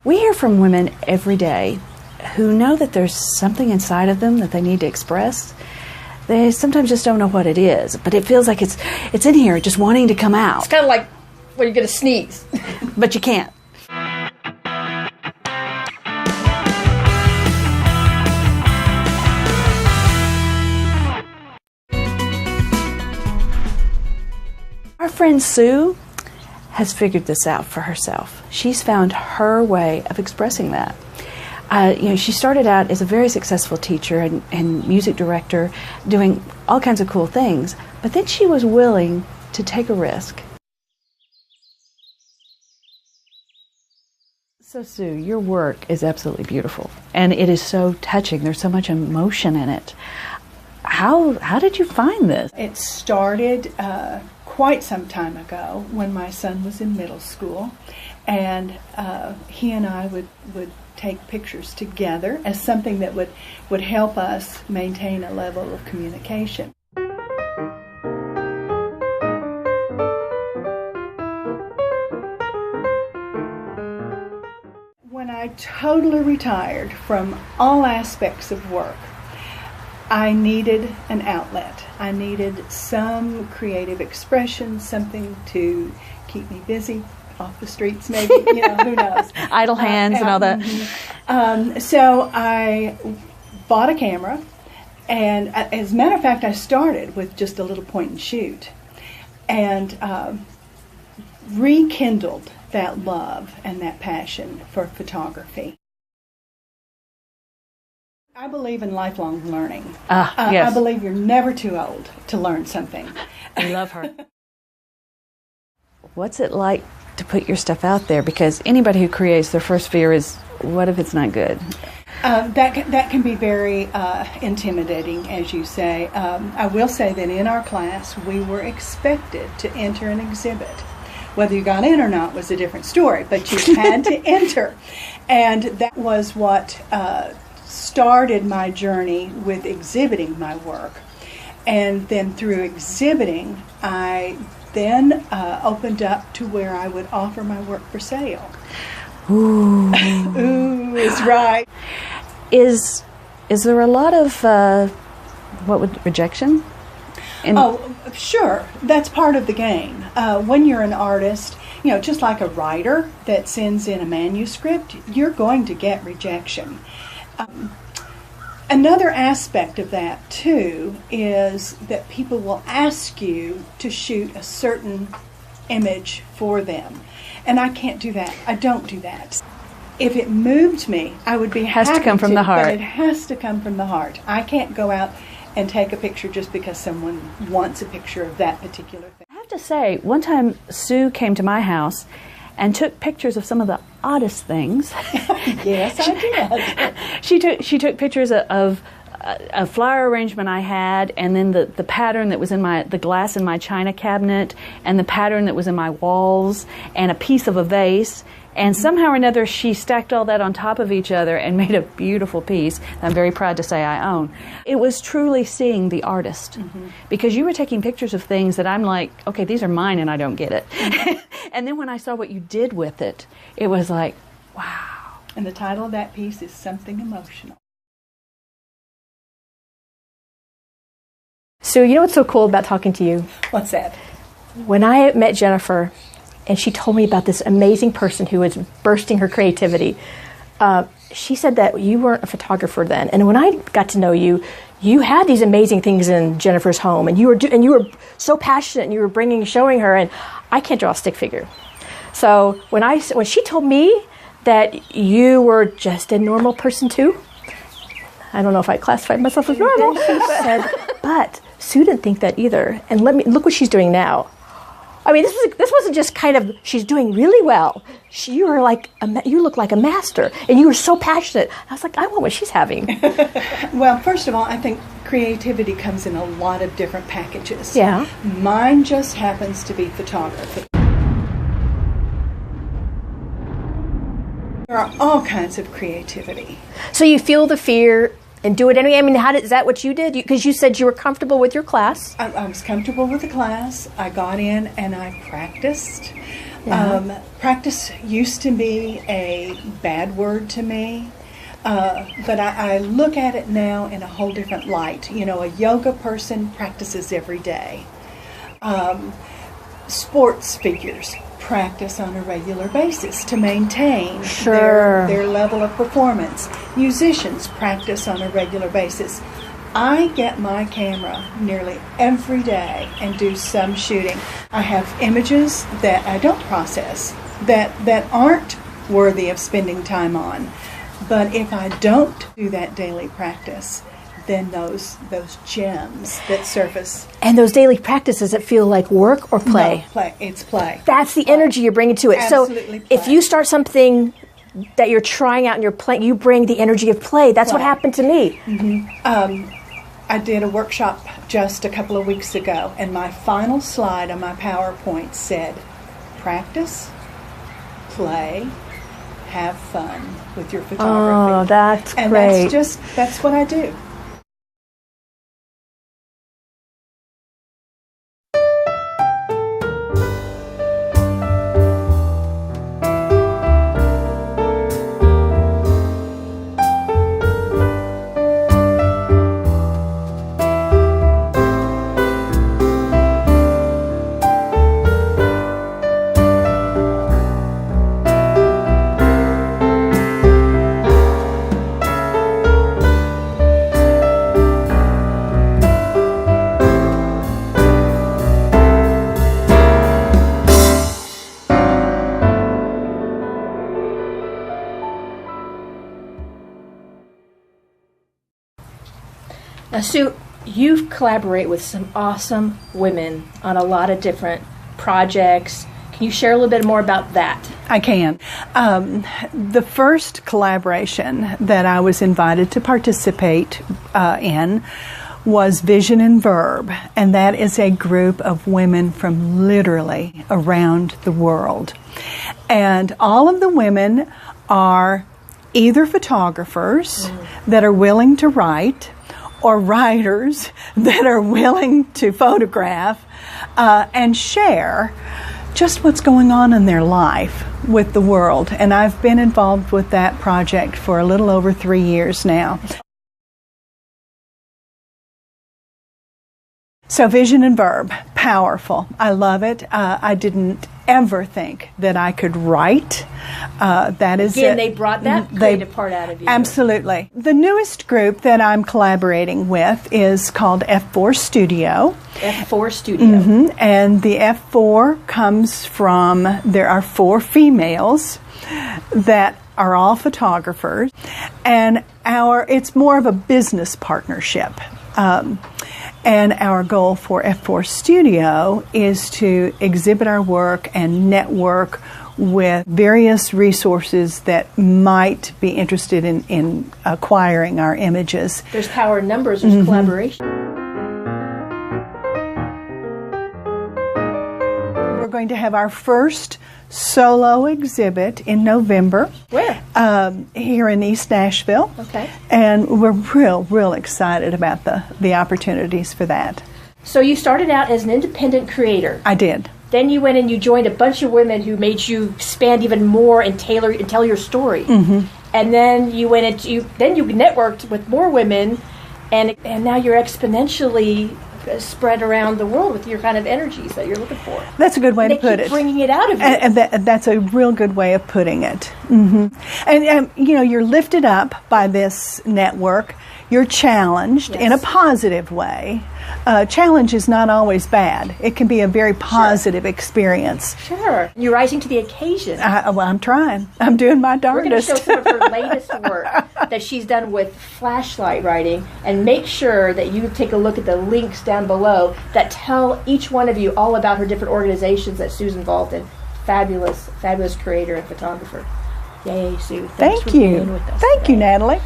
We hear from women every day who know that there's something inside of them that they need to express. They sometimes just don't know what it is, but it feels like it's in here just wanting to come out. It's kind of like when you're going to sneeze. But you can't. Our friend Sue has figured this out for herself. She's found her way of expressing that. She started out as a very successful teacher and music director, doing all kinds of cool things, but then she was willing to take a risk. So Sue, your work is absolutely beautiful, and it is so touching. There's so much emotion in it. How did you find this? It started quite some time ago when my son was in middle school, and he and I would take pictures together as something that would help us maintain a level of communication. When I totally retired from all aspects of work, I needed an outlet. I needed some creative expression, something to keep me busy off the streets, maybe, who knows. Idle hands and all that. So I bought a camera, and as a matter of fact, I started with just a little point and shoot, and rekindled that love and that passion for photography. I believe in lifelong learning. Yes. I believe you're never too old to learn something. I love her. What's it like to put your stuff out there? Because anybody who creates, their first fear is, what if it's not good? That can be very intimidating, as you say. I will say that in our class, we were expected to enter an exhibit. Whether you got in or not was a different story, but you had to enter. And that was what started my journey with exhibiting my work. And then through exhibiting, I then opened up to where I would offer my work for sale. Ooh. Ooh is right. Is there a lot of rejection? Oh, sure. That's part of the game. When you're an artist, just like a writer that sends in a manuscript, you're going to get rejection. Another aspect of that, too, is that people will ask you to shoot a certain image for them. And I can't do that. I don't do that. If it moved me, I would be happy to. Has to come from the heart. But it has to come from the heart. I can't go out and take a picture just because someone wants a picture of that particular thing. I have to say, one time Sue came to my house and took pictures of some of the oddest things. Yes, I did. She took pictures of a flower arrangement I had, and then the pattern that was in the glass in my china cabinet, and the pattern that was in my walls, and a piece of a vase. And somehow or another, she stacked all that on top of each other and made a beautiful piece I'm very proud to say I own. It was truly seeing the artist, because you were taking pictures of things that I'm like, okay, these are mine and I don't get it. And then when I saw what you did with it, it was like, wow. And the title of that piece is Something Emotional. So you know what's so cool about talking to you? What's that? When I met Jennifer, and she told me about this amazing person who was bursting her creativity, she said that you weren't a photographer then. And when I got to know you, you had these amazing things in Jennifer's home, and you were so passionate, and you were showing her, and I can't draw a stick figure. So when she told me that you were just a normal person too, I don't know if I classified myself as normal. She said, but Sue didn't think that either. And look what she's doing now. I mean, this wasn't just kind of, she's doing really well. You look like a master, and you were so passionate. I was like, I want what she's having. Well, first of all, I think creativity comes in a lot of different packages. Yeah. Mine just happens to be photography. There are all kinds of creativity. So you feel the fear and do it anyway? I mean, is that what you did? Because you said you were comfortable with your class. I was comfortable with the class. I got in and I practiced. Practice used to be a bad word to me, but I look at it now in a whole different light. You know, a yoga person practices every day. Sports figures practice on a regular basis to maintain their level of performance. Musicians practice on a regular basis. I get my camera nearly every day and do some shooting. I have images that I don't process, that aren't worthy of spending time on. But if I don't do that daily practice, then those gems that surface. And those daily practices that feel like work or play? No, play. It's play. That's the energy you're bringing to it. Absolutely So play. if you start something that you're trying out and you're playing, you bring the energy of play. That's what happened to me. I did a workshop just a couple of weeks ago, and my final slide on my PowerPoint said, practice, play, have fun with your photography. Oh, that's and great. That's what I do. Now, Sue, you've collaborated with some awesome women on a lot of different projects. Can you share a little bit more about that? I can. The first collaboration that I was invited to participate in was Vision and Verb, and that is a group of women from literally around the world. And all of the women are either photographers that are willing to write, or writers that are willing to photograph and share just what's going on in their life with the world. And I've been involved with that project for a little over 3 years now. So Vision and Verb, powerful. I love it. I didn't ever think that I could write. That is Again, it. they brought that creative part out of you. Absolutely. The newest group that I'm collaborating with is called F4 Studio. F4 Studio. And the F4 comes from, there are 4 females that are all photographers, and it's more of a business partnership. And our goal for F4 Studio is to exhibit our work and network with various resources that might be interested in acquiring our images. There's power in numbers, there's collaboration. We're going to have our first solo exhibit in November. Where? Here in East Nashville. Okay. And we're real excited about the opportunities for that. So you started out as an independent creator. I did. Then you went and you joined a bunch of women who made you expand even more and tailor and tell your story. And then you went into you networked with more women, and now you're exponentially spread around the world with your kind of energies that you're looking for. That's a good way to put Keep it. bringing it out of you. And that's a real good way of putting it. And you know, you're lifted up by this network. You're challenged in a positive way. Challenge is not always bad. It can be a very positive experience. Sure. You're rising to the occasion. Well, I'm trying. I'm doing my We're going to darndest. show some of her latest work that she's done with flashlight writing, and make sure that you take a look at the links down below that tell each one of you all about her different organizations that Sue's involved in. Fabulous, fabulous creator and photographer. Yay, Sue. Thanks Thank for you. being with us Thank you, today. Natalie.